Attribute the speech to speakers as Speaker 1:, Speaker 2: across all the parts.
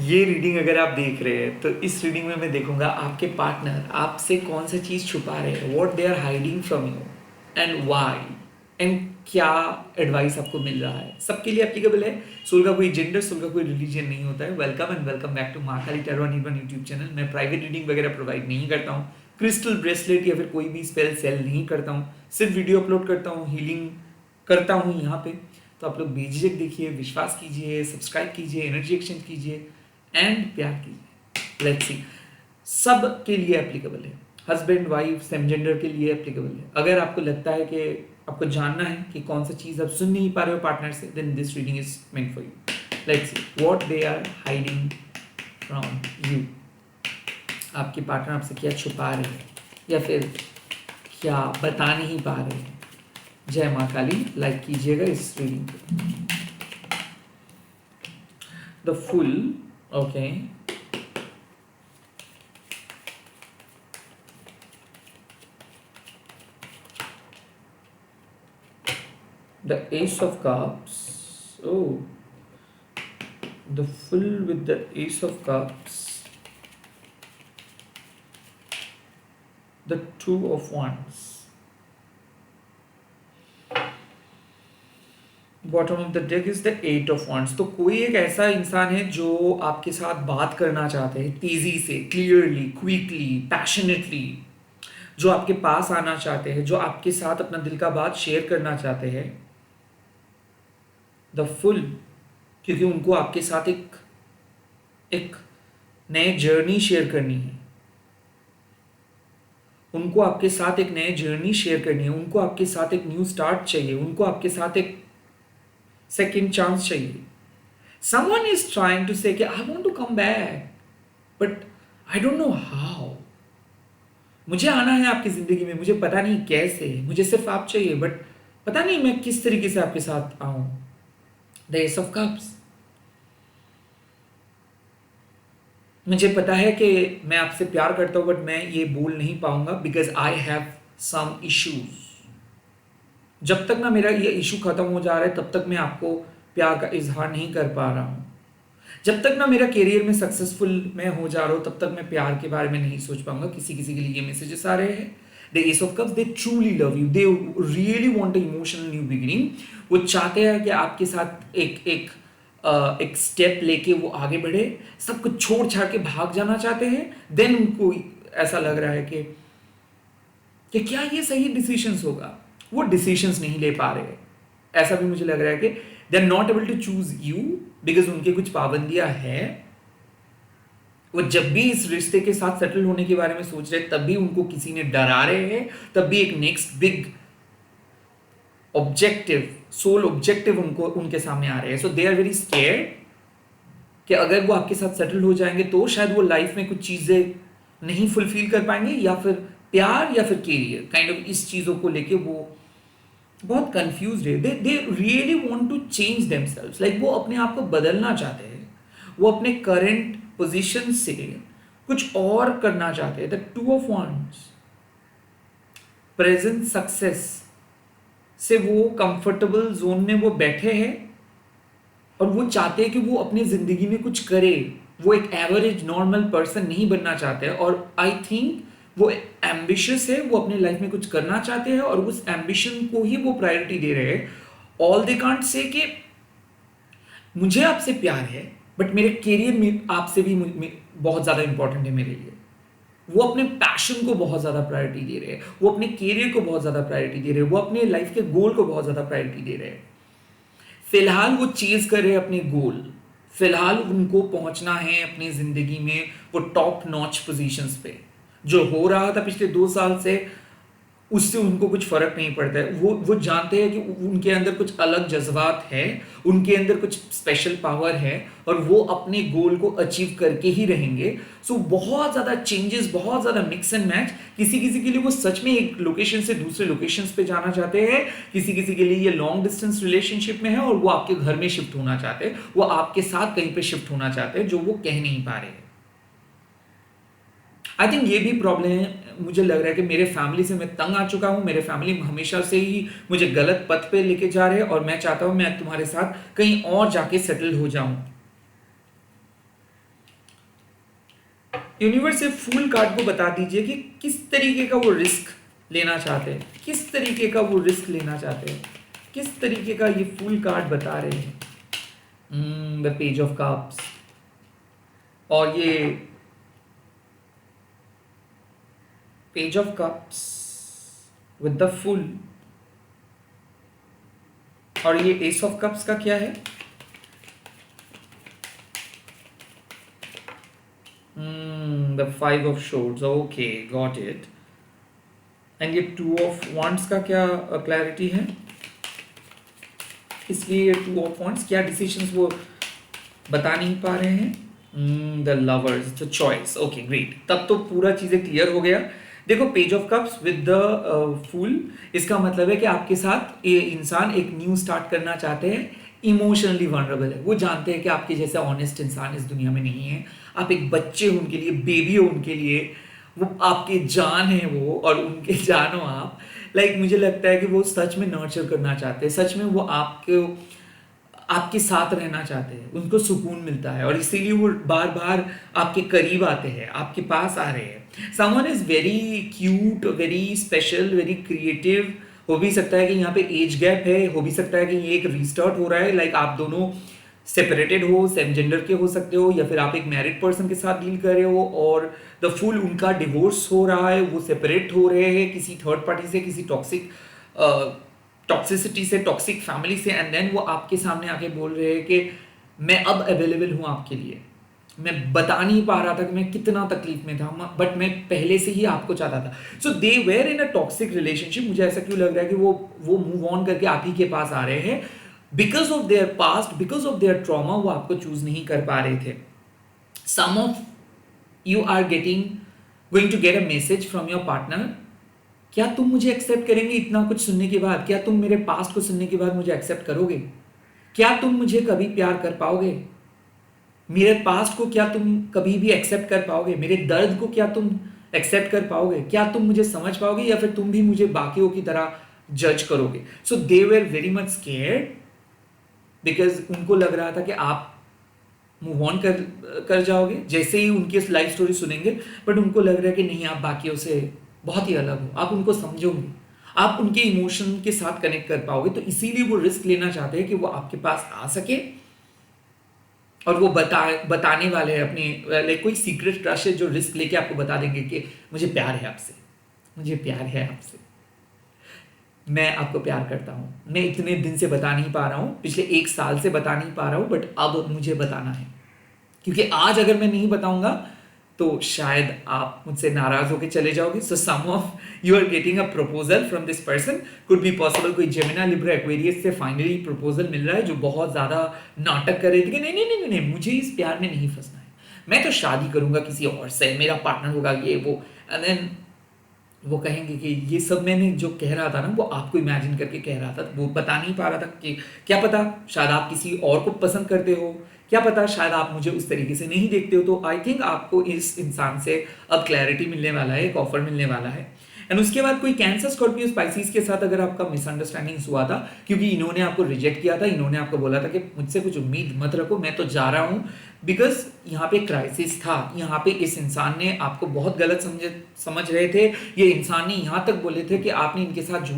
Speaker 1: ये रीडिंग अगर आप देख रहे हैं तो इस रीडिंग में मैं देखूंगा आपके पार्टनर आपसे कौन सा चीज़ छुपा रहे हैं, what they are hiding from you and why, and क्या एडवाइस आपको मिल रहा है। सबके लिए एप्लीकेबल है। सोल का कोई जेंडर, सोल का कोई रिलीजन नहीं होता है। Welcome and welcome back to Mahakali tarot and healing YouTube channel. मैं प्राइवेट रीडिंग वगैरह प्रोवाइड नहीं करता हूँ, क्रिस्टल ब्रेसलेट या फिर कोई भी स्पेल सेल नहीं करता हूँ, सिर्फ वीडियो अपलोड करता हूँ, हीलिंग करता हूँ यहाँ पे। तो आप लोग बेझिझक देखिए, विश्वास कीजिए, सब्सक्राइब कीजिए, एनर्जी एक्सचेंज कीजिए एंड प्यार कीजिए। लेट्स सी, सब के लिए एप्लीकेबल है। हस्बैंड वाइफ सेम जेंडर के लिए एप्लीकेबल है। अगर आपको लगता है कि आपको जानना है कि कौन सा चीज़ आप सुन नहीं पा रहे हो पार्टनर से, then this reading is meant for you. Let's see what they are hiding from you. आपके पार्टनर आपसे क्या छुपा रहे हैं या फिर क्या बता नहीं पा रहे हैं। जय माँ काली। लाइक कीजिएगा इस रीडिंग को। The full, okay, the ace of cups. Oh, the full with the ace of cups, the two of wands, bottom of the deck is the eight of wands। तो कोई एक ऐसा इंसान है जो आपके साथ बात करना चाहते हैं तेजी से, क्लियरली, क्विकली, पैशनेटली, जो आपके पास आना चाहते हैं, जो आपके साथ अपना दिल का बात शेयर करना चाहते हैं। द फुल, क्योंकि उनको आपके साथ एक एक नए जर्नी शेयर करनी है। उनको आपके साथ एक नए जर्नी शेयर करनी है। उनको आपके साथ एक न्यू स्टार्ट चाहिए। उनको आपके साथ एक सेकेंड चांस चाहिए। Someone is trying to say I want to come back but I don't know how. मुझे आना है आपकी जिंदगी में, मुझे पता नहीं कैसे, मुझे सिर्फ आप चाहिए, बट पता नहीं मैं किस तरीके से आपके साथ आऊं। द एस ऑफ कप्स, मुझे पता है कि मैं आपसे प्यार करता हूं बट मैं ये बोल नहीं पाऊंगा because I have some issues. जब तक ना मेरा ये इशू खत्म हो जा रहा है तब तक मैं आपको प्यार का इजहार नहीं कर पा रहा हूं। जब तक ना मेरा करियर में सक्सेसफुल मैं हो जा रहा हूं तब तक मैं प्यार के बारे में नहीं सोच पाऊंगा। किसी किसी के लिए ये मैसेजेस आ रहे हैं। The S of cups, they truly love you, they really want a emotional new beginning. वो चाहते हैं कि आपके साथ एक स्टेप लेके वो आगे बढ़े, सब कुछ छोड़ छाड़ के भाग जाना चाहते हैं। देन उनको ऐसा लग रहा है कि क्या ये सही डिसीजंस होगा। वो डिसीजंस नहीं ले पा रहे। ऐसा भी मुझे लग रहा है कि they are not able to choose you because उनके कुछ पाबंदियां हैं। वो जब भी इस रिश्ते के साथ सेटल होने के बारे में सोच रहे तब भी उनको किसी ने डरा रहे हैं, तब भी एक next big objective, soul objective उनको उनके सामने आ रहे हैं। So they are very scared कि अगर वो आपके साथ सेटल हो जाएंगे तो शायद वो लाइफ में कुछ चीजें नहीं फुलफिल कर पाएंगे, या फिर प्यार या फिर कैरियर काइंड ऑफ इस चीजों को लेके वो बहुत कंफ्यूज है। They really want to change themselves, like वो अपने आप को बदलना चाहते हैं। वो अपने करंट पोजीशन से कुछ और करना चाहते हैं। The two of wands, present success से वो कंफर्टेबल जोन में वो बैठे हैं और वो चाहते हैं कि वो अपनी जिंदगी में कुछ करे। वो एक एवरेज नॉर्मल पर्सन नहीं बनना चाहते हैं और आई थिंक वो एम्बिशियस है। वो अपने लाइफ में कुछ करना चाहते हैं और उस एम्बिशन को ही वो प्रायोरिटी दे रहे हैं। ऑल दे कांट से कि मुझे आपसे प्यार है बट मेरे कैरियर में आपसे भी बहुत ज्यादा इंपॉर्टेंट है मेरे लिए। वो अपने पैशन को बहुत ज्यादा प्रायोरिटी दे रहे हैं। वो अपने कैरियर को बहुत ज्यादा प्रायोरिटी दे रहे हैं। वो अपने लाइफ के गोल को बहुत ज्यादा प्रायोरिटी दे रहे हैं। फिलहाल वो चेज कर रहे हैं अपने गोल। फिलहाल उनको पहुंचना है अपनी जिंदगी में वो टॉप नॉच पोजीशंस पे। जो हो रहा था पिछले 2 साल से उससे उनको कुछ फर्क नहीं पड़ता है। वो जानते हैं कि उनके अंदर कुछ अलग जज्बात है, उनके अंदर कुछ स्पेशल पावर है और वो अपने गोल को अचीव करके ही रहेंगे। सो बहुत ज्यादा चेंजेस, बहुत ज्यादा मिक्स एंड मैच। किसी किसी के लिए वो सच में एक लोकेशन से दूसरे लोकेशन पे जाना चाहते हैं। किसी किसी के लिए ये लॉन्ग डिस्टेंस रिलेशनशिप में है और वो आपके घर में शिफ्ट होना चाहते हैं। वो आपके साथ कहीं पे शिफ्ट होना चाहते हैं जो वो कह नहीं पा रहे हैं। आई थिंक ये भी प्रॉब्लम है। मुझे लग रहा है कि मेरे फैमिली से मैं तंग आ चुका हूं। मेरे फैमिली हमेशा से ही मुझे गलत पथ पे लेके जा रहे हैं और मैं चाहता हूं मैं तुम्हारे साथ कहीं और जाके सेटल हो जाऊं। यूनिवर्स से फूल कार्ड को बता दीजिए कि किस तरीके का वो रिस्क लेना चाहते हैं, किस तरीके का वो रिस्क लेना चाहते हैं, किस तरीके का ये फूल कार्ड बता रहे हैं। द पेज ऑफ कप्स और ये page of cups with the fool और ये एस ऑफ कप्स का क्या है? The 5 of swords, okay got it. And ये 2 ऑफ वांड्स का क्या क्लैरिटी है? इसलिए ये 2 ऑफ वांड्स क्या डिसीजंस वो बता नहीं पा रहे हैं। The lovers, the choice, okay great, तब तो पूरा चीजें क्लियर हो गया। देखो page of cups with the fool, इसका मतलब है कि आपके साथ ये इंसान एक न्यू स्टार्ट करना चाहते हैं, इमोशनली वनरेबल है, वो जानते हैं कि आपके जैसा ऑनेस्ट इंसान इस दुनिया में नहीं है, आप एक बच्चे हो उनके लिए, बेबी हो उनके लिए, वो आपके जान है वो और उनके जान हो आप। लाइक मुझे लगता है कि वो सच में नर्चर करना चाहते हैं, सच में वो आपके साथ रहना चाहते हैं, उनको सुकून मिलता है और इसीलिए वो बार बार आपके करीब आते हैं, आपके पास आ रहे हैं। Someone is very cute, very special, very creative. हो भी सकता है कि यहाँ पे एज गैप है, हो भी सकता है कि ये एक रीस्टार्ट हो रहा है, लाइक आप दोनों सेपरेटेड हो, सेम जेंडर के हो सकते हो, या फिर आप एक मैरिड पर्सन के साथ डील कर रहे हो और द फुल उनका डिवोर्स हो रहा है, वो सेपरेट हो रहे हैं किसी थर्ड पार्टी से, किसी टॉक्सिसिटी से, टॉक्सिक फैमिली से, एंड देन वो आपके सामने आके बोल रहे हैं कि मैं अब अवेलेबल हूँ आपके लिए। मैं बता नहीं पा रहा था कि मैं कितना तकलीफ में था, बट मैं पहले से ही आपको चाहता था। So they were in a toxic relationship. मुझे ऐसा क्यों लग रहा है कि वो मूव ऑन करके आप ही के पास आ रहे हैं because of their past, because of their trauma, वो आपको चूज नहीं कर पा रहे थे। Some of you are going to get a message from your partner, क्या तुम मुझे एक्सेप्ट करेंगे इतना कुछ सुनने के बाद? क्या तुम मेरे पास्ट को सुनने के बाद मुझे एक्सेप्ट करोगे? क्या तुम मुझे कभी प्यार कर पाओगे? मेरे पास्ट को क्या तुम कभी भी एक्सेप्ट कर पाओगे? मेरे दर्द को क्या तुम एक्सेप्ट कर पाओगे? क्या तुम मुझे समझ पाओगे या फिर तुम भी मुझे बाकियों की तरह जज करोगे? So they were very much scared because उनको लग रहा था कि आप मूव ऑन कर जाओगे जैसे ही उनकी लाइफ स्टोरी सुनेंगे, बट उनको लग रहा है कि नहीं, आप बाकियों से बहुत ही अलग हो, आप उनको समझोगे, आप उनके इमोशन के साथ कनेक्ट कर पाओगे। तो इसीलिए वो रिस्क लेना चाहते हैं कि वो आपके पास आ सके और वो बताने वाले हैं अपनी, लाइक कोई सीक्रेट क्रश है जो रिस्क लेके आपको बता देंगे कि मुझे प्यार है आपसे, मुझे प्यार है आपसे, मैं आपको प्यार करता हूँ, मैं इतने दिन से बता नहीं पा रहा हूँ, पिछले 1 साल से बता नहीं पा रहा हूँ, बट अब मुझे बताना है, क्योंकि आज अगर मैं नहीं बताऊंगा तो शायद आप मुझसे नाराज होकर चले जाओगे। So some of you are getting a proposal from this person, could be possible कोई जेमिना, लिब्रा, एक्वेरियस से फाइनली प्रपोजल मिल रहा है, जो बहुत ज्यादा नाटक कर रहे थे कि नहीं नहीं नहीं नहीं, नहीं मुझे इस प्यार में नहीं फंसना है, मैं तो शादी करूंगा किसी और से, मेरा पार्टनर होगा ये वो, एंड देन वो कहेंगे कि ये सब मैंने जो कह रहा था ना, वो आपको इमेजिन करके कह रहा था, वो बता नहीं पा रहा था कि क्या पता शायद आप किसी और को पसंद करते हो, क्या पता शायद आप मुझे उस तरीके से नहीं देखते हो। तो आई थिंक आपको इस इंसान से अब क्लैरिटी मिलने वाला है, एक ऑफर मिलने वाला है। एंड उसके बाद कोई कैंसर, स्कॉर्पियो, स्पाइसिस के साथ अगर आपका मिसअंडरस्टैंडिंग हुआ था, क्योंकि इन्होंने आपको रिजेक्ट किया था, इन्होंने आपको बोला था कि मुझसे कुछ उम्मीद मत रखो, मैं तो जा रहा हूँ, बिकॉज यहाँ पे क्राइसिस था, यहाँ पे इस इंसान ने आपको बहुत गलत समझ रहे थे। ये इंसान ने यहाँ तक बोले थे कि आपने इनके साथ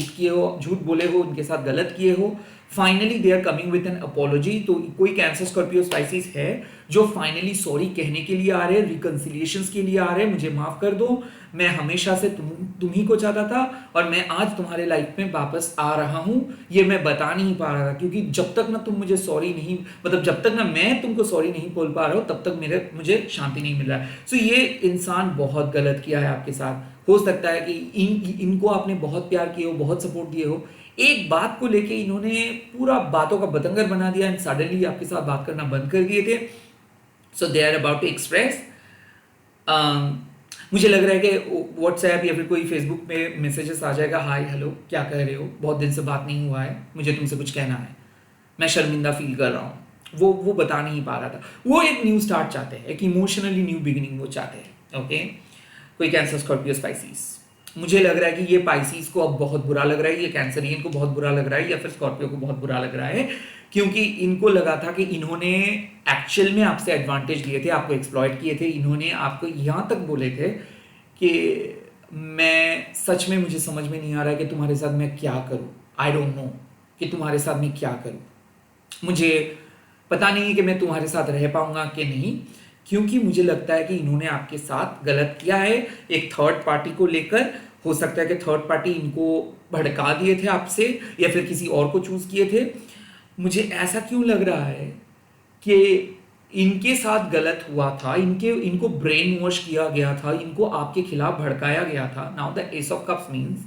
Speaker 1: झूठ बोले हो, इनके साथ गलत किए हो। Finally they are coming with an apology. तो कोई कैंसर, स्कॉर्पियो, स्पाइसिस है जो फाइनली सॉरी कहने के लिए आ रहे हैं, रिकंसिलिएशंस के लिए आ रहे हैं, मुझे माफ कर दो, मैं हमेशा से तुम ही को चाहता था और मैं आज तुम्हारे लाइफ में वापस आ रहा हूं, ये मैं बता नहीं पा रहा था, क्योंकि जब तक ना तुम मुझे सॉरी नहीं, मतलब जब तक ना मैं तुमको सॉरी नहीं बोल पा रहा हूं, तब तक मुझे शांति नहीं मिल रहा है। सो ये इंसान बहुत गलत किया है आपके साथ। हो सकता है कि इनको आपने बहुत प्यार किए हो, बहुत सपोर्ट दिए हो, एक बात को लेके इन्होंने पूरा बातों का बतंगर बना दिया एंड सडनली आपके साथ बात करना बंद कर दिए थे। So they are about to express, मुझे लग रहा है कि व्हाट्सएप या फिर कोई फेसबुक पे मैसेजेस आ जाएगा, हाय हेलो क्या कह रहे हो, बहुत दिन से बात नहीं हुआ है, मुझे तुमसे कुछ कहना है, मैं शर्मिंदा फील कर रहा हूँ। वो बता नहीं पा रहा था, वो एक न्यू स्टार्ट चाहते हैं, एक इमोशनली न्यू बिगिनिंग वो चाहते हैं। ओके, कोई कैंसर, स्कॉर्पियो, स्पाइसिस। मुझे लग रहा है कि ये पाइसीज को अब बहुत बुरा लग रहा है, ये कैंसरियन को बहुत बुरा लग रहा है, या फिर स्कॉर्पियो को बहुत बुरा लग रहा है, क्योंकि इनको लगा था कि इन्होंने एक्चुअल में आपसे एडवांटेज लिए थे, आपको एक्सप्लॉइट किए थे, इन्होंने आपको यहाँ तक बोले थे कि मैं सच में, मुझे समझ में नहीं आ रहा है कि तुम्हारे साथ मैं क्या करूँ, आई डोंट नो कि तुम्हारे साथ मैं क्या करूँ, मुझे पता नहीं है कि मैं तुम्हारे साथ रह पाऊंगा कि नहीं, क्योंकि मुझे लगता है कि इन्होंने आपके साथ गलत किया है एक थर्ड पार्टी को लेकर। हो सकता है कि थर्ड पार्टी इनको भड़का दिए थे आपसे, या फिर किसी और को चूज किए थे। मुझे ऐसा क्यों लग रहा है कि इनके साथ गलत हुआ था, इनको ब्रेन वॉश किया गया था, इनको आपके खिलाफ भड़काया गया था। Now the S of cups means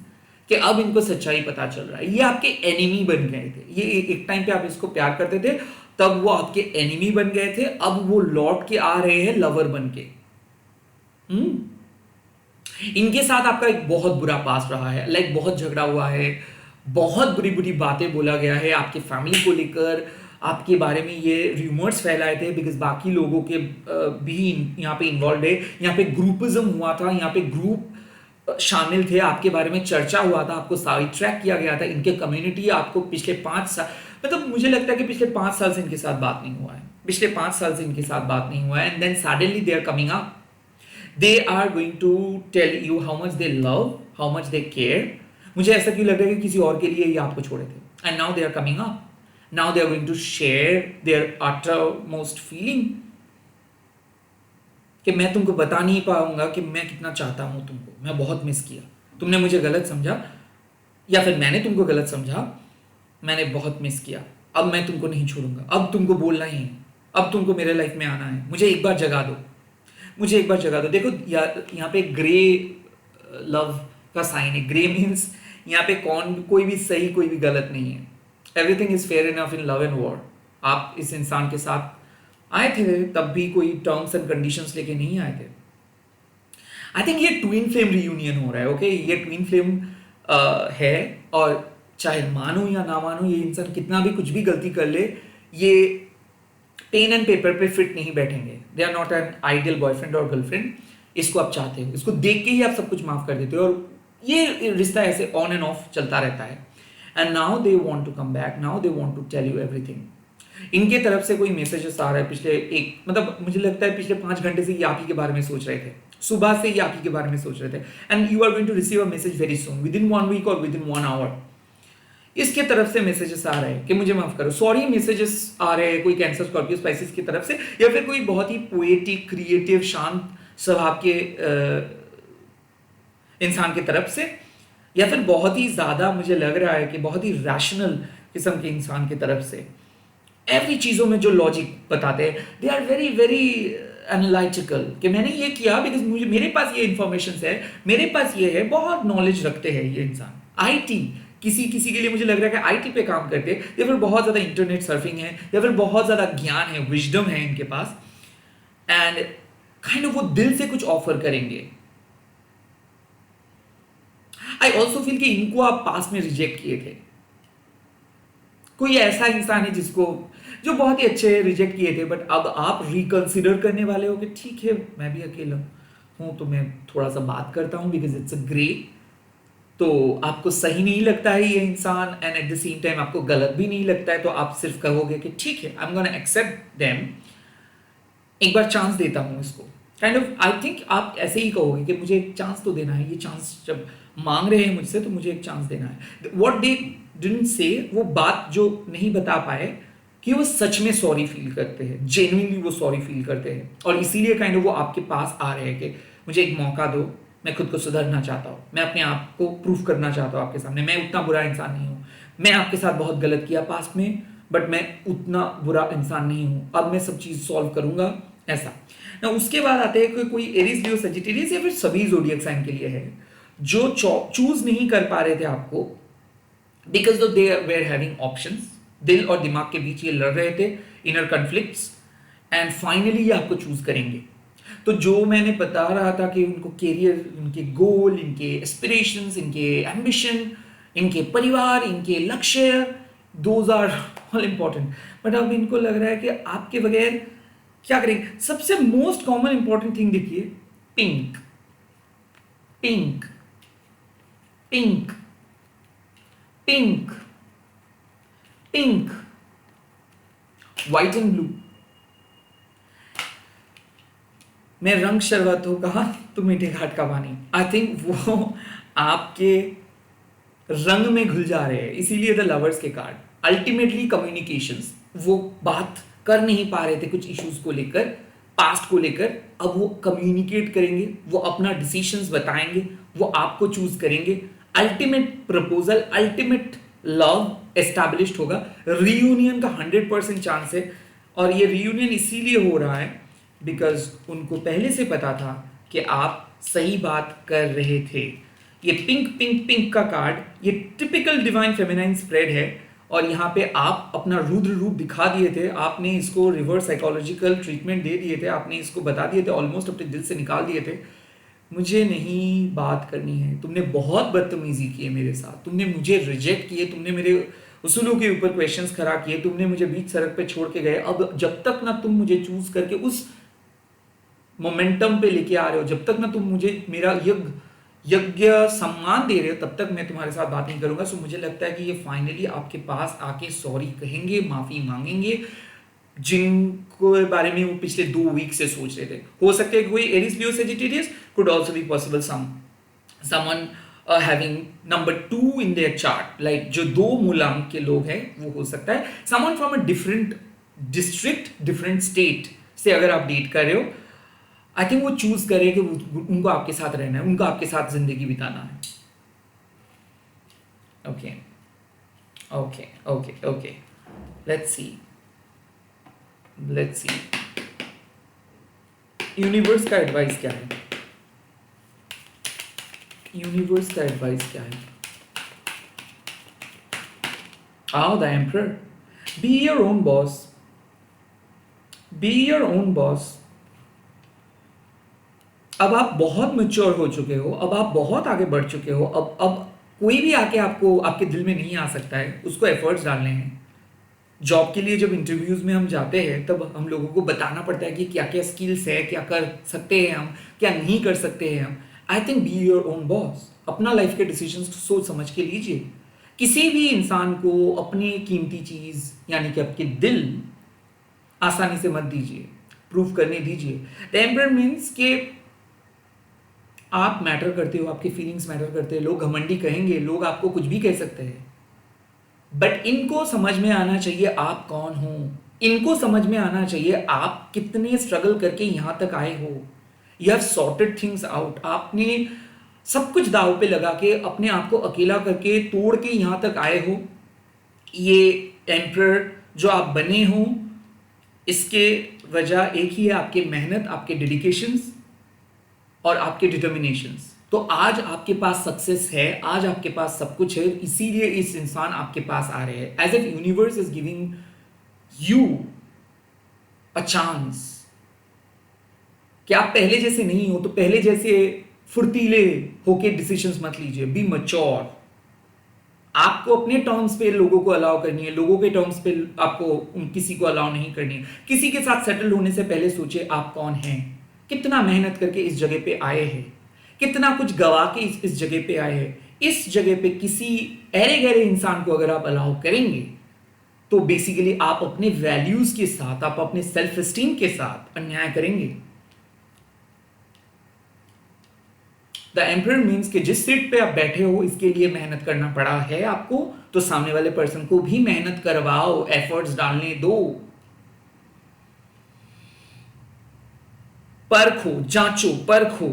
Speaker 1: कि अब इनको सच्चाई पता चल रहा है, ये आपके एनिमी बन गए थे, ये एक टाइम पे आप इसको प्यार करते थे, तब वो आपके एनिमी बन गए थे, अब वो लौट के आ रहे हैं लवर बन के। इनके साथ आपका एक बहुत बुरा पास्ट रहा है, लाइक बहुत झगड़ा हुआ है, बहुत बुरी बुरी बातें बोला गया है आपके फैमिली को लेकर, आपके बारे में ये रूमर्स फैलाए थे, बिकॉज बाकी लोगों के भी यहाँ पे इन्वॉल्व है, यहाँ पे ग्रुपिज्म हुआ था, यहाँ पे ग्रुप शामिल थे, आपके बारे में चर्चा हुआ था, आपको साइड ट्रैक किया गया था, इनके कम्युनिटी आपको पिछले 5 साल, मतलब मुझे लगता है कि पिछले 5 साल से इनके साथ बात नहीं हुआ है, पिछले 5 साल से इनके साथ बात नहीं हुआ है, and then suddenly they are coming up, they are going to tell you how much they love, how much they care। मुझे ऐसा क्यों लग रहा है कि किसी और के लिए ही आपको छोड़े थे, and now they are coming up, now they are going to share their uttermost feeling कि मैं तुमको बता नहीं पाऊंगा कि मैं कितना चाहता हूं तुमको, मैं बहुत मिस किया, तुमने मुझे गलत समझा या फिर मैंने तुमको गलत समझा, मैंने बहुत मिस किया, अब मैं तुमको नहीं छोड़ूंगा, अब तुमको बोलना ही है, अब तुमको मेरे लाइफ में आना है, मुझे एक बार जगा दो, मुझे एक बार जगा दो। देखो यहाँ पे ग्रे लव का साइन है, ग्रे मीन्स यहाँ पे कोई भी सही कोई भी गलत नहीं है, everything is fair enough in love and war. आप इस इंसान के साथ आए थे तब भी कोई टर्म्स एंड कंडीशंस लेके नहीं आए थे। आई थिंक ये ट्विन फ्लेम रियूनियन हो रहा है, ओके ये ट्विन फ्लेम है, और चाहे मानो या ना मानो, ये इंसान कितना भी कुछ भी गलती कर ले, ये पेन एंड पेपर पे फिट नहीं बैठेंगे, they are not an ideal boyfriend और गर्लफ्रेंड। इसको आप चाहते हो, इसको देख के ही आप सब कुछ माफ कर देते हो, और ये रिश्ता ऐसे ऑन एंड ऑफ चलता रहता है। And now they want to come back, now they want to tell you everything. इनके तरफ से कोई मैसेजेस आ रहा है पिछले मतलब मुझे लगता है पिछले 5 घंटे से ये आप ही के बारे में सोच रहे थे, सुबह से ये आप ही के बारे में सोच रहे थे, and you are going to receive a message very soon, with in 1 week और विद इन 1 आवर। इसके तरफ से मैसेजेस आ रहे हैं कि मुझे माफ करो, सॉरी मैसेजेस आ रहे हैं कोई कैंसर स्कॉर्पियो स्पाइसिस की तरफ से, या फिर कोई बहुत ही पोएटिक क्रिएटिव शांत स्वभाव के इंसान की तरफ से, या फिर बहुत ही ज्यादा मुझे लग रहा है कि बहुत ही रैशनल किस्म के इंसान की तरफ से। एवरी चीजों में जो लॉजिक बताते हैं, they are very very analytical कि मैंने ये किया बिकॉज मुझे मेरे पास ये इंफॉर्मेशन है, मेरे पास ये है, बहुत नॉलेज रखते हैं ये इंसान। आईटी किसी किसी के लिए मुझे लग रहा है कि आईटी पे काम करते हैं, या फिर बहुत ज्यादा इंटरनेट सर्फिंग है, या फिर बहुत ज्यादा ज्ञान है, विजडम है इनके पास, एंड काइंड ऑफ वो दिल से कुछ ऑफर करेंगे। आई ऑल्सो फील कि इनको आप पास में रिजेक्ट किए थे, कोई ऐसा इंसान है जिसको जो बहुत ही अच्छे रिजेक्ट किए थे, बट अब आप रिकंसिडर करने वाले हो कि ठीक है मैं भी अकेला हूं, तो मैं थोड़ा सा बात करता हूं बिकॉज इट्स अ ग्रे। तो आपको सही नहीं लगता है ये इंसान, and at the same time आपको गलत भी नहीं लगता है, तो आप सिर्फ कहोगे कि ठीक है I am gonna accept them, एक बार चांस देता हूं इसको, काइंड ऑफ। आई थिंक आप ऐसे ही कहोगे कि मुझे एक चांस तो देना है, ये चांस जब मांग रहे हैं मुझसे तो मुझे एक चांस देना है। व्हाट दे डिडंट से, वो बात जो नहीं बता पाए कि वो सच में सॉरी फील करते हैं, जेन्युइनली वो सॉरी फील करते हैं, और इसीलिए काइंड ऑफ वो आपके पास आ रहे हैं कि मुझे एक मौका दो, मैं खुद को सुधरना चाहता हूँ, मैं अपने आप को प्रूफ करना चाहता हूँ आपके सामने, मैं उतना बुरा इंसान नहीं हूँ, मैं आपके साथ बहुत गलत किया पास्ट में, बट मैं उतना बुरा इंसान नहीं हूँ, अब मैं सब चीज़ सॉल्व करूंगा, ऐसा ना। उसके बाद आते हैं कि कोई एरीज लियो सजिटेरियस, या फिर सभी ज़ोडिएक साइन के लिए है जो चूज नहीं कर पा रहे थे आपको because they were having options, दिल और दिमाग के बीच ये लड़ रहे थे, इनर कन्फ्लिक्ट्स, एंड फाइनली ये आपको चूज करेंगे। तो जो मैंने बता रहा था कि उनको कैरियर, इनके गोल, इनके एस्पिरेशंस, इनके एम्बिशन, इनके परिवार, इनके लक्ष्य, those are all important, but अब इनको लग रहा है कि आपके बगैर क्या करेंगे। सबसे मोस्ट कॉमन इंपॉर्टेंट थिंग देखिए, pink. Pink pink, pink, pink, white and blue. मैं रंग शरबत हो कहा तो मीठे घाट का पानी। आई थिंक वो आपके रंग में घुल जा रहे हैं, इसीलिए द लवर्स के कार्ड। अल्टीमेटली कम्युनिकेशंस, वो बात कर नहीं पा रहे थे कुछ इश्यूज को लेकर, पास्ट को लेकर, अब वो कम्युनिकेट करेंगे, वो अपना डिसीजंस बताएंगे, वो आपको चूज करेंगे। Ultimate proposal, ultimate love established होगा। रीयूनियन का 100% चांस है, और ये रीयूनियन इसीलिए हो रहा है बिकॉज उनको पहले से पता था कि आप सही बात कर रहे थे। ये पिंक पिंक पिंक का कार्ड, ये टिपिकल डिवाइन फेमिनाइन स्प्रेड है, और यहाँ पे आप अपना रुद्र रूप दिखा दिए थे। आपने इसको रिवर्स साइकोलॉजिकल ट्रीटमेंट दे दिए थे, आपने इसको बता दिए थे, ऑलमोस्ट अपने दिल से निकाल दिए थे, मुझे नहीं बात करनी है। तुमने बहुत बदतमीजी की है मेरे साथ, तुमने मुझे रिजेक्ट किए, तुमने मेरे उसूलों के ऊपर क्वेश्चंस खड़ा किए, तुमने मुझे बीच सड़क पे छोड़ के गए। अब जब तक ना तुम मुझे चूज करके उस मोमेंटम पे लेके आ रहे हो, जब तक ना तुम मुझे मेरा यज्ञ सम्मान दे रहे हो, तब तक मैं तुम्हारे साथ बात नहीं करूंगा। सो मुझे लगता है कि ये फाइनली आपके पास आके सॉरी कहेंगे, माफी मांगेंगे, जिनको बारे में वो पिछले 2 वीक से सोच रहे थे। हो सकता है कोई Aries Leo Sagittarius, could also be possible someone having number 2 in their chart, like जो 2 मूलांक के लोग हैं, वो हो सकता है। Someone from a different district, different state से अगर आप डेट कर रहे हो, आई थिंक वो चूज करे कि उनको आपके साथ रहना है, उनको आपके साथ जिंदगी बिताना है। Okay okay okay okay, let's see, let's see universe का एडवाइस क्या है, यूनिवर्स का एडवाइस क्या है। आओ, the emperor, be your own boss, be your own boss. अब आप बहुत मैच्योर हो चुके हो, अब आप बहुत आगे बढ़ चुके हो। अब कोई भी आके आपको आपके दिल में नहीं आ सकता है, उसको एफर्ट्स डालने हैं। जॉब के लिए जब इंटरव्यूज में हम जाते हैं, तब हम लोगों को बताना पड़ता है कि क्या क्या स्किल्स है, क्या कर सकते हैं हम, क्या नहीं कर सकते हैं हम। I think be your own boss, अपना लाइफ के डिसीजंस सोच समझ के लीजिए। किसी भी इंसान को अपनी कीमती चीज यानी कि आपके दिल आसानी से मत दीजिए, प्रूव करने दीजिए। टेम्पर मीन्स के आप मैटर करते हो, आपके फीलिंग्स मैटर करते हैं। लोग घमंडी कहेंगे, लोग आपको कुछ भी कह सकते हैं, बट इनको समझ में आना चाहिए आप कौन हो। इनको समझ में आना चाहिए आप कितने स्ट्रगल करके यहां तक आए हो। You have sorted things out. आपने सब कुछ दाव पे लगा के, अपने आप को अकेला करके, तोड़ के यहां तक आए हो। ये एम्परर जो आप बने हो, इसके वजह एक ही है, आपके मेहनत, आपके डेडिकेशंस और आपके डिटर्मिनेशंस। तो आज आपके पास सक्सेस है, आज आपके पास सब कुछ है, इसीलिए इस इंसान आपके पास आ रहे हैं। As if universe is giving you a chance कि आप पहले जैसे नहीं हो, तो पहले जैसे फुर्तीले होके डिसीजंस मत लीजिए। Be mature. आपको अपने टर्म्स पे लोगों को अलाउ करनी है, लोगों के टर्म्स पे आपको किसी को अलाउ नहीं करनी है। किसी के साथ सेटल होने से पहले सोचिए आप कौन हैं, कितना मेहनत करके इस जगह पे आए हैं, कितना कुछ गवा के इस जगह पे आए हैं। इस जगह पे किसी ऐरे गहरे इंसान को अगर आप अलाउ करेंगे, तो बेसिकली आप अपने वैल्यूज के साथ, आप अपने सेल्फ एस्टीम के साथ अन्याय करेंगे। द एम्परर मीन्स कि जिस सीट पे आप बैठे हो, इसके लिए मेहनत करना पड़ा है आपको, तो सामने वाले पर्सन को भी मेहनत करवाओ, एफर्ट्स डालने दो, परखो, जांचो, परखो,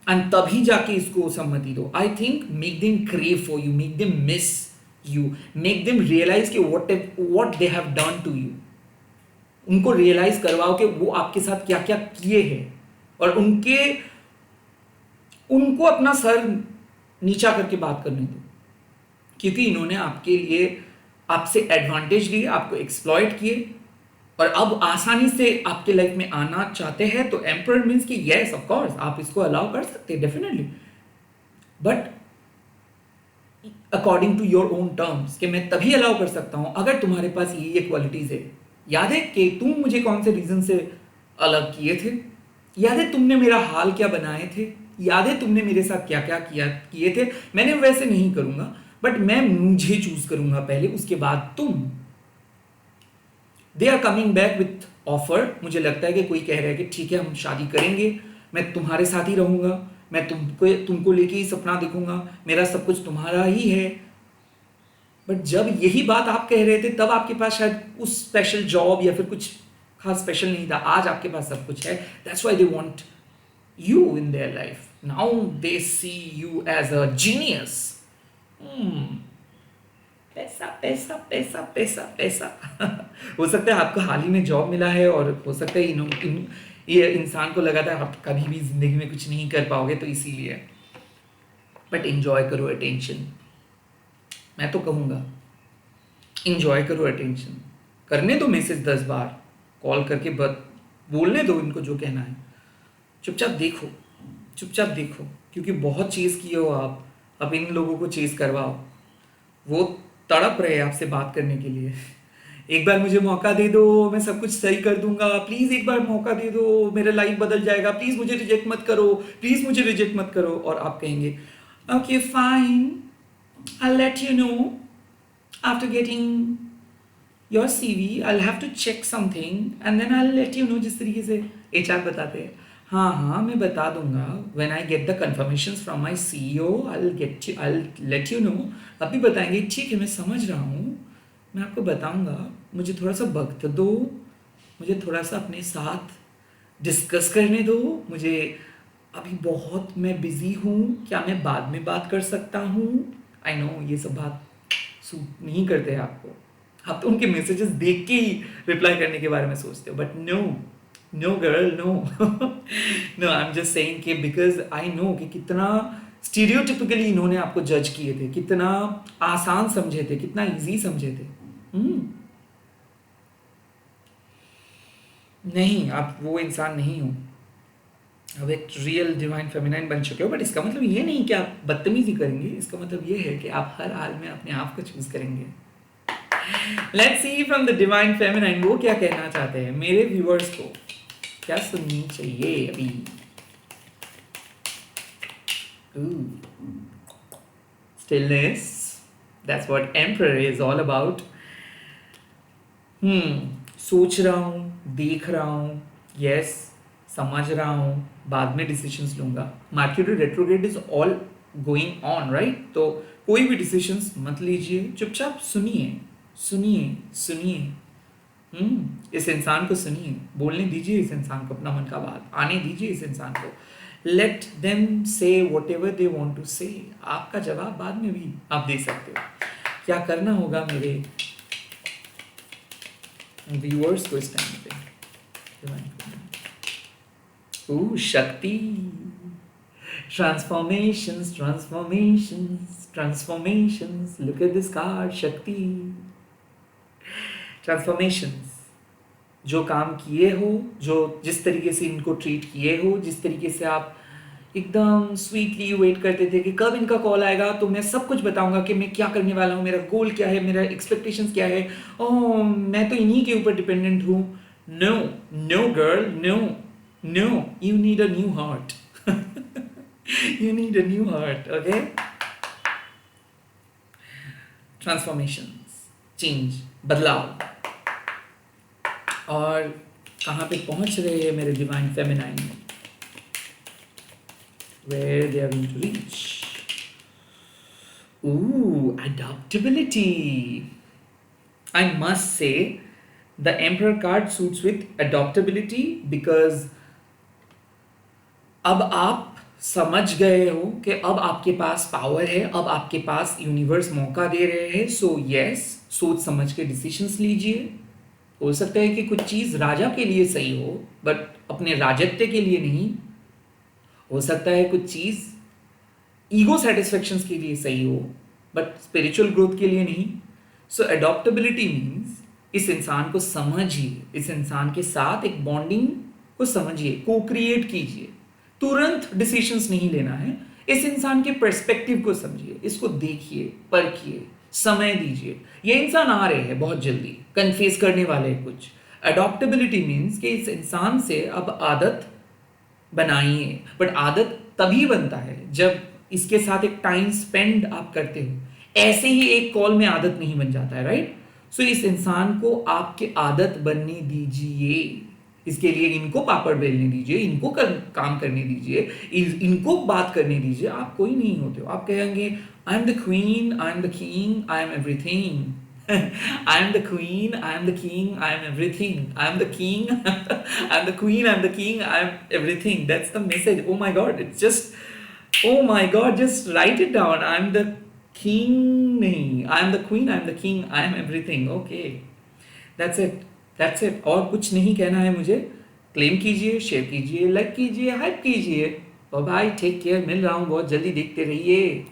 Speaker 1: और तभी जाके इसको सम्मति दो। I think make them crave for you, make them miss you, make them realise कि what they have done to you. उनको रियलाइज करवाओ कि वो आपके साथ क्या क्या किए हैं, और उनको अपना सर नीचा करके बात करने दो, क्योंकि इन्होंने आपके लिए आपसे एडवांटेज लिए, आपको एक्सप्लॉइट किए, और अब आसानी से आपके लाइफ में आना चाहते हैं। तो एम्परर मीन्स कि यस ऑफ कोर्स आप इसको अलाउ कर सकते हैं, definitely, but according to your own terms, कि मैं तभी अलाउ कर सकता हूं अगर तुम्हारे पास ये क्वालिटीज है। याद है कि तुम मुझे कौन से रीजन से अलग किए थे, याद है तुमने मेरा हाल क्या बनाए थे, याद है तुमने मेरे साथ क्या क्या किए थे, मैंने वैसे नहीं करूंगा, बट मैं मुझे चूज करूंगा पहले, उसके बाद तुम। They are coming back with offer. मुझे लगता है कि कोई कह रहा है कि ठीक है हम शादी करेंगे, मैं तुम्हारे साथ ही रहूंगा, मैं तुमको लेके ही सपना देखूंगा, मेरा सब कुछ तुम्हारा ही है। बट जब यही बात आप कह रहे थे तब आपके पास शायद उस स्पेशल जॉब या फिर कुछ खास स्पेशल नहीं था। आज आपके पास सब कुछ है। That's why they want you in their life. Now they see you as a genius. पैसा पैसा पैसा पैसा पैसा। हो सकता है आपको हाल ही में जॉब मिला है और हो सकता है ये इंसान को लगा था आप कभी भी जिंदगी में कुछ नहीं कर पाओगे, तो इसीलिए। बट इंजॉय करो अटेंशन। मैं तो कहूँगा इंजॉय करो अटेंशन। करने दो मैसेज 10 बार, कॉल करके बोलने दो इनको जो कहना है। चुपचाप देखो, चुपचाप देखो, क्योंकि बहुत चेज़ किए हो आप। अब इन लोगों को चेज़ करवाओ, वो तड़प रहे हैं आपसे बात करने के लिए। एक बार मुझे मौका दे दो, मैं सब कुछ सही कर दूंगा, प्लीज़ एक बार मौका दे दो, मेरा लाइफ बदल जाएगा, प्लीज़ मुझे रिजेक्ट मत करो, प्लीज़ मुझे रिजेक्ट मत करो। और आप कहेंगे okay fine, I'll let you know after getting your CV. I'll have to check something and then I'll let you know। जिस तरीके से HR बताते हैं, हाँ हाँ मैं बता दूंगा। When I get the confirmations from my CEO, I'll let you know। अभी बताएंगे ठीक है, मैं समझ रहा हूँ, मैं आपको बताऊंगा, मुझे थोड़ा सा वक्त दो, मुझे थोड़ा सा अपने साथ डिस्कस करने दो, मुझे अभी बहुत मैं बिजी हूँ, क्या मैं बाद में बात कर सकता हूँ। आई नो ये सब बात सूट नहीं करते हैं आपको, आप तो उनके मैसेजेस देख के ही रिप्लाई करने के बारे में सोचते हो। But no no girl no no, I am just saying कि बिकॉज आई नो कि कितना स्टीरियोटिपिकली इन्होंने आपको जज किए थे, कितना आसान समझे थे, कितना इजी समझे थे। नहीं, आप वो इंसान नहीं हो, अब एक रियल डिवाइन फेमिनाइन बन चुके हो। बट इसका मतलब ये नहीं कि आप बदतमीजी करेंगे, इसका मतलब ये है कि आप हर हाल में अपने आप को चूज करेंगे। Let's see from the divine feminine वो क्या कहना चाहते हैं मेरे व्यूअर्स को, क्या सुननी चाहिए अभी। Stillness, that's what emperor is all about. सोच रहा हूँ, देख रहा हूँ, यस समझ रहा हूँ, बाद में डिसीजंस लूंगा। Mercury retrograde is all going on right, तो कोई भी डिसीजंस मत लीजिए, चुपचाप सुनिए सुनिए सुनिए। इस इंसान को सुनिए, बोलने दीजिए इस इंसान को अपना मन का बात, आने दीजिए इस इंसान को। Let them say whatever they want to say. आपका जवाब बाद में भी आप दे सकते हो। क्या करना होगा मेरे व्यूअर्स को इस टाइम पे? शक्ति, transformations transformations transformations, look at this card, शक्ति। ट्रांसफॉर्मेशंस, जो काम किए हो, जो जिस तरीके से इनको ट्रीट किए हो, जिस तरीके से आप एकदम स्वीटली वेट करते थे कि कब इनका कॉल आएगा तो मैं सब कुछ बताऊंगा कि मैं क्या करने वाला हूँ, मेरा गोल क्या है, मेरा एक्सपेक्टेशंस क्या है, ओह मैं तो इन्हीं के ऊपर डिपेंडेंट हूँ। No no girl no no, you need a new heart. You need a new heart, okay. Transformations, change, बदलाव। और कहाँ पे पहुंच रहे हैं मेरे divine feminine, where they are going to reach? Ooh, adaptability. I must say the Emperor card suits with adaptability because अब आप समझ गए हो कि अब आपके पास पावर है, अब आपके पास यूनिवर्स मौका दे रहे हैं। सो यस, सोच समझ के डिसीजंस लीजिए। हो सकता है कि कुछ चीज़ राजा के लिए सही हो बट अपने राजत्व के लिए नहीं। हो सकता है कुछ चीज़ ईगो सेटिस्फेक्शंस के लिए सही हो बट स्पिरिचुअल ग्रोथ के लिए नहीं। सो एडॉप्टेबिलिटी मीन्स इस इंसान को समझिए, इस इंसान के साथ एक बॉन्डिंग को समझिए, को क्रिएट कीजिए। तुरंत डिसीजंस नहीं लेना है, इस इंसान के पर्सपेक्टिव को समझिए, इसको देखिए, परखिए, समय दीजिए। ये इंसान आ रहे हैं बहुत जल्दी, कन्फेस करने वाले हैं कुछ। अडॉप्टेबिलिटी मीन्स कि इस इंसान से अब आदत बनाइए, बट आदत तभी बनता है जब इसके साथ एक टाइम स्पेंड आप करते हो। ऐसे ही एक कॉल में आदत नहीं बन जाता है, राइट? सो इस इंसान को आपके आदत बनने दीजिए। इसके लिए इनको पापड़ बेलने दीजिए, इनको काम करने दीजिए, इनको बात करने दीजिए। आप कोई नहीं होते हो। आप कहेंगे I am the queen, I am the king, I am everything. I am the queen, I am the king, I am everything. I am the king, I am the queen, I am the king, I am everything. That's the message. Oh my god, it's just, oh my god, just write it down. I am the king, nahi. I am the queen, I am the king, I am everything. Okay. That's it. That's it. और कुछ नहीं कहना है मुझे। Claim कीजिए, share कीजिए, like कीजिए, hype कीजिए। और भाई टेक केयर, मिल रहा हूँ बहुत जल्दी, देखते रहिए।